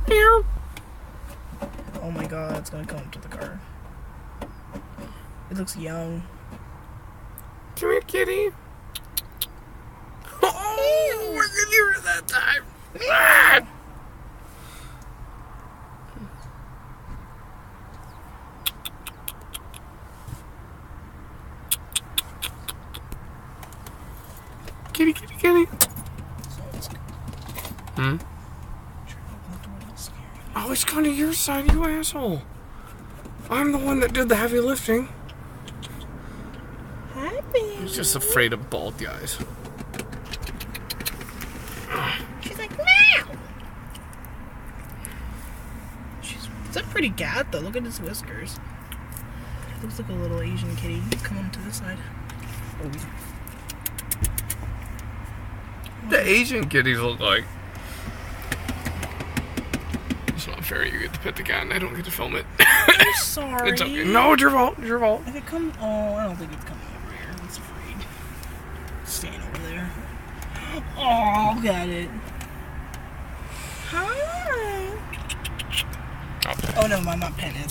Meow. Oh my god, it's gonna come up to the car. It looks young. Come here, kitty. Oh, we're gonna hear it that time. Ah! Kitty, kitty, kitty. Hmm? Oh, it's going to your side, you asshole. I'm the one that did the heavy lifting. Happy. He's just afraid of bald guys. She's like, meow. It's a pretty cat though. Look at his whiskers. Looks like a little Asian kitty. Come on to this side. Oh. The Asian kitties look like. It's not fair. You get to pet the cat and I don't get to film it. I'm sorry. It's okay. No, it's your fault. It's your fault. If it comes, oh, I don't think it's coming over here. It's afraid. It's staying over there. Oh, got it. Hi. Oh no, I'm not petting it.